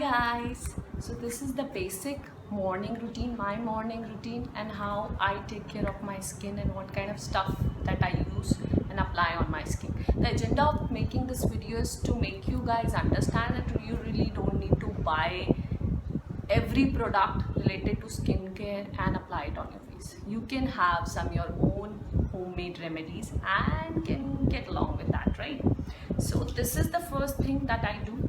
guys, so this is the basic morning routine, my morning routine, and how I take care of my skin and what kind of stuff that I use and apply on my skin. The agenda of making this video is to make you guys understand that you really don't need to buy every product related to skincare and apply it on your face. You can have some your own homemade remedies and can get along with that, right? So this is the first thing that I do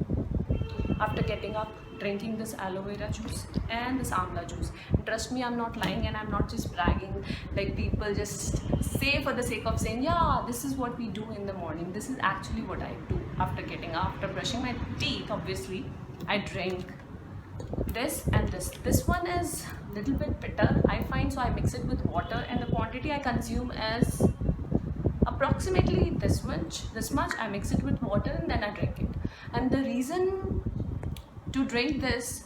after getting up, drinking this aloe vera juice and this amla juice. And trust me, I'm not lying and I'm not just bragging like people just say for the sake of saying, yeah, this is what we do in the morning. This is actually what I do after getting up. After brushing my teeth, obviously, I drink this and this. This one is a little bit bitter, I find, so I mix it with water, and the quantity I consume is approximately this much. I mix it with water and then I drink it. And the reason to drink this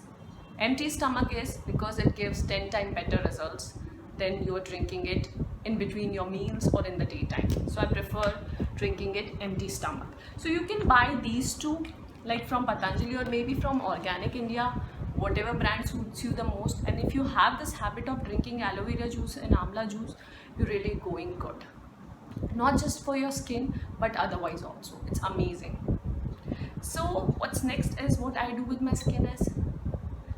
empty stomach is because it gives 10 times better results than you are drinking it in between your meals or in the daytime. So I prefer drinking it empty stomach. So you can buy these two like from Patanjali or maybe from Organic India, whatever brand suits you the most. And if you have this habit of drinking aloe vera juice and amla juice, you're really going good, not just for your skin but otherwise also. It's amazing. So what's next is what I do with my skin is,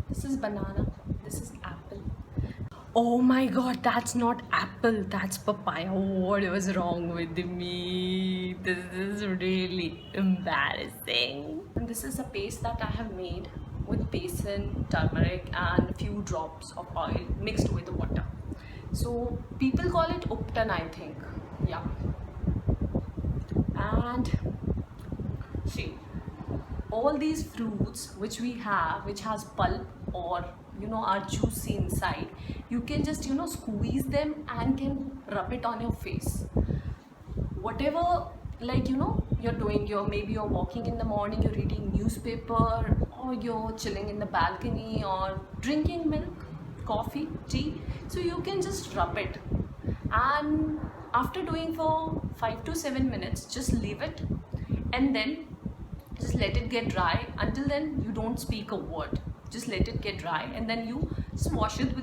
this is banana, this is apple. Oh my god, that's not apple, that's papaya. What was wrong with me? This is really embarrassing. And this is a paste that I have made with besan, turmeric and a few drops of oil mixed with water. So people call it Upton, I think. Yeah. And see, all these fruits which we have, which has pulp or are juicy inside, you can just squeeze them and can rub it on your face. Whatever, like you're doing, maybe you're walking in the morning, you're reading newspaper, or you're chilling in the balcony or drinking milk, coffee, tea, so you can just rub it, and after doing for 5 to 7 minutes, just leave it and then just let it get dry. Until then, you don't speak a word. Just let it get dry and then you just wash it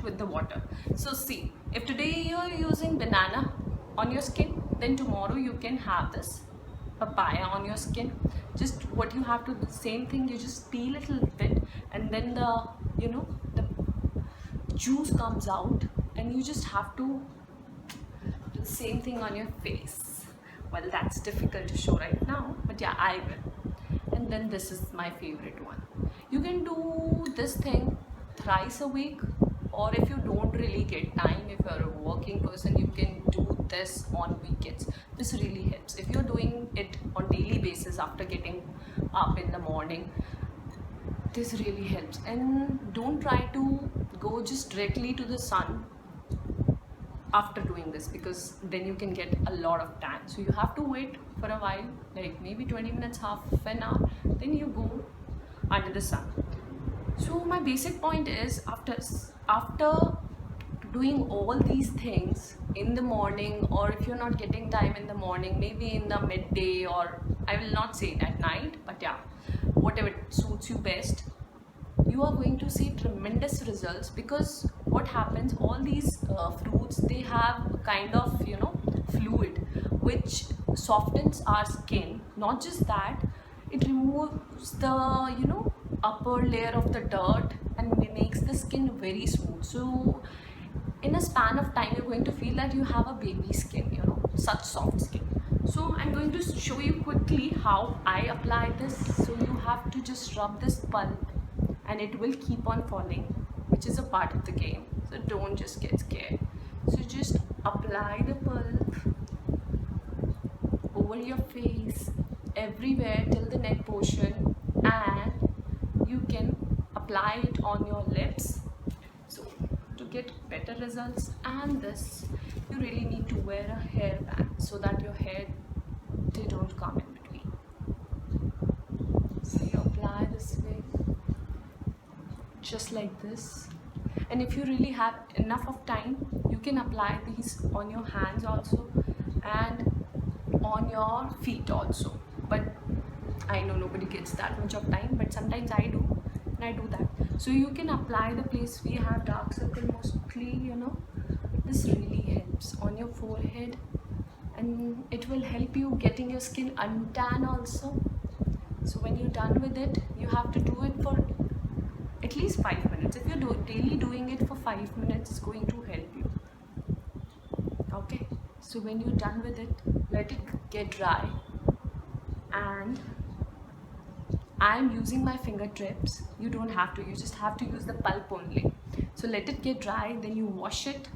with the water. So see, if today you're using banana on your skin, then tomorrow you can have this papaya on your skin. Just what you have to do, same thing, you just peel it a little bit and then the the juice comes out and you just have to do the same thing on your face. Well, that's difficult to show right now, but yeah, I will. And then this is my favorite one. You can do this thing thrice a week, or if you don't really get time, if you're a working person, you can do this on weekends. This really helps. If you're doing it on daily basis after getting up in the morning, this really helps. And don't try to go just directly to the sun after doing this, because then you can get a lot of tan. So you have to wait for a while, like maybe 20 minutes, half an hour, then you go under the sun. So my basic point is, after doing all these things in the morning, or if you're not getting time in the morning, maybe in the midday, or I will not say at night, but yeah, whatever suits you best, you are going to see tremendous results. Because what happens, all these fruits, they have a kind of fluid which softens our skin. Not just that, it removes the upper layer of the dirt and makes the skin very smooth. So in a span of time, you're going to feel that you have a baby skin, such soft skin. So I'm going to show you quickly how I apply this. So you have to just rub this pulp and it will keep on falling, which is a part of the game. So don't just get scared. So just apply the pulp over your face, everywhere till the neck portion, and you can apply it on your lips. So to get better results, and this, you really need to wear a hairband so that your hair, they don't come in between. So you apply this way, just like this. And if you really have enough of time, you can apply these on your hands also and on your feet also. But I know nobody gets that much of time, but sometimes I do. and I do that. So you can apply the place we have dark circle mostly, this really helps on your forehead, and it will help you getting your skin untan also. So when you're done with it, you have to do it for at least 5 minutes. If you're daily doing it for 5 minutes, it's going to help you. Okay, so when you're done with it, let it get dry, and I'm using my fingertips. You don't have to, you just have to use the pulp only. So let it get dry, then you wash it.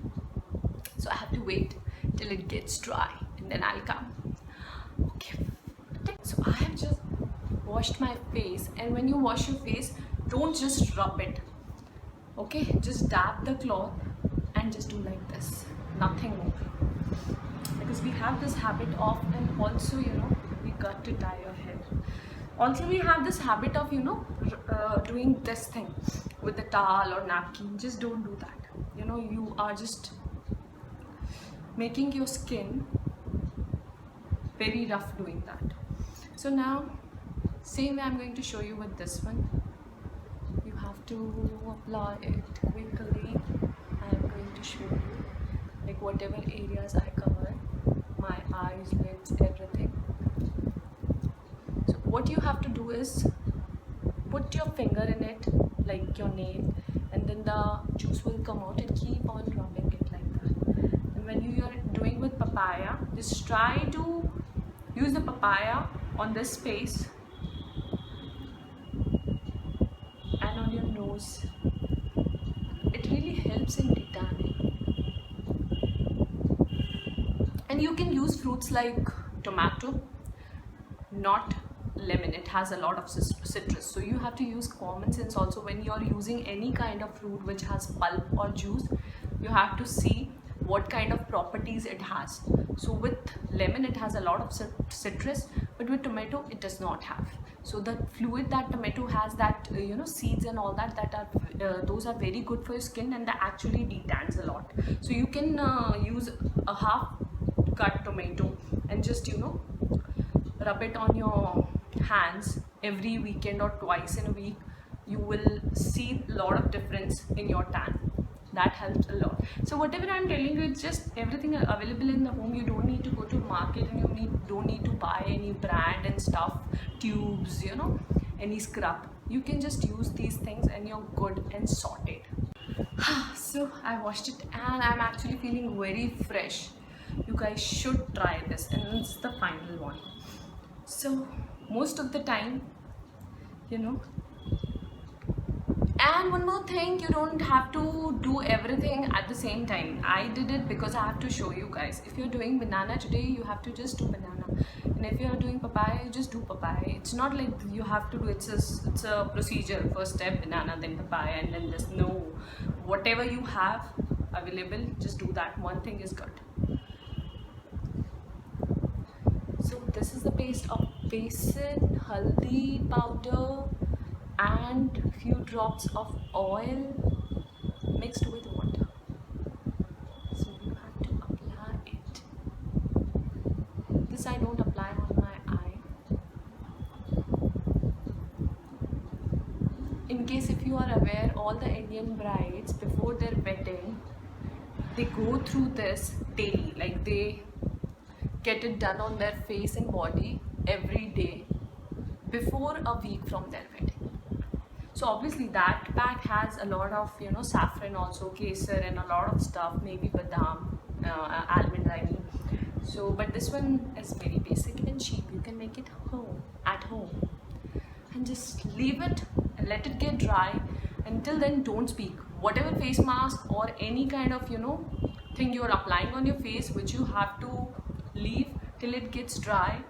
So I have to wait till it gets dry and then I'll come. Okay, so I have just washed my face, and when you wash your face, don't just rub it. Okay, just dab the cloth and just do like this, nothing more. Because we have this habit of, and also we got to tie your hair. Also we have this habit of doing this thing with the towel or napkin. Just don't do that. You are just making your skin very rough doing that. So now same way I'm going to show you with this one. You have to apply it quickly. I'm going to show you like whatever areas I cover, my eyes, lips, everything. So what you have to do is put your finger in it like your nail, and then the juice will come out, and keep on rubbing it like that. And when you are doing with papaya, just try to use the papaya on this space and on your nose. It really helps in detanning. And you can use fruits like tomato, not lemon. It has a lot of citrus, so you have to use common sense also when you are using any kind of fruit which has pulp or juice. You have to see what kind of properties it has. So with lemon it has a lot of citrus, but with tomato it does not have. So the fluid that tomato has, that seeds and all that are those are very good for your skin, and that actually detans a lot. So you can use a half cut tomato and just rub it on your hands every weekend or twice in a week. You will see a lot of difference in your tan. That helps a lot. So whatever I'm telling you, it's just everything available in the home. You don't need to go to market, and you don't need to buy any brand and stuff, tubes, any scrub. You can just use these things and you're good and sorted. So I washed it and I'm actually feeling very fresh. You guys should try this, and it's the final one. So most of the time, and one more thing, you don't have to do everything at the same time. I did it because I have to show you guys. If you're doing banana today, you have to just do banana, and if you're doing papaya, you just do papaya. It's not like you have to do it's a procedure. First step banana, then papaya, and then this. No, whatever you have available, just do that. One thing is good. So this is the paste of besan, haldi powder, and few drops of oil mixed with water. So you have to apply it. This I don't apply on my eye. In case if you are aware, all the Indian brides before their wedding, they go through this daily. Like they get it done on their face and body every day before a week from their wedding. So obviously that pack has a lot of saffron, also kesar, and a lot of stuff, maybe badam, almond, I mean. So but this one is very basic and cheap. You can make it at home and just leave it and let it get dry. Until then, don't speak. Whatever face mask or any kind of thing you're applying on your face, which you have to leave till it gets dry,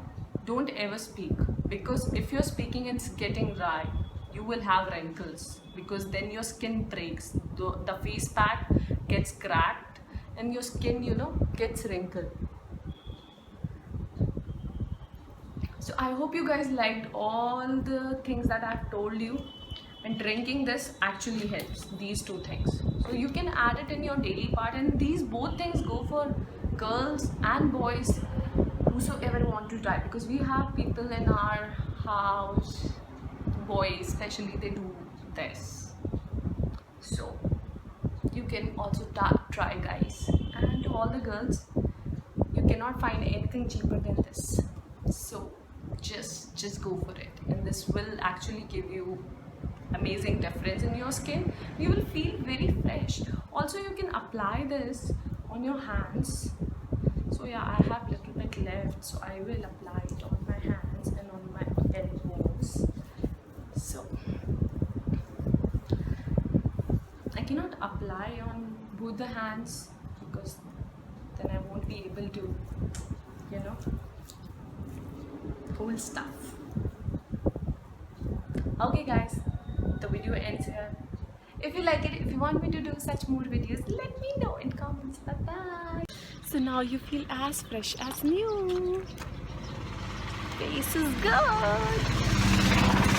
don't ever speak, because if you're speaking and it's getting dry, you will have wrinkles, because then your skin breaks, the face pack gets cracked and your skin gets wrinkled. So I hope you guys liked all the things that I've told you, and drinking this actually helps, these two things. So you can add it in your daily part, and these both things go for girls and boys, whosoever want to try, because we have people in our house, boys especially, they do this. So you can also try, guys. And to all the girls, you cannot find anything cheaper than this. So just go for it, and this will actually give you amazing difference in your skin. You will feel very fresh. Also, you can apply this on your hands. So yeah, I have little bit left, so I will apply it on my hands and on my elbows. So I cannot apply on both the hands because then I won't be able to, you know, hold stuff. Okay guys, the video ends here. If you like it, if you want me to do such more videos, let me know in comments. Bye bye. So now you feel as fresh as new. Face is good.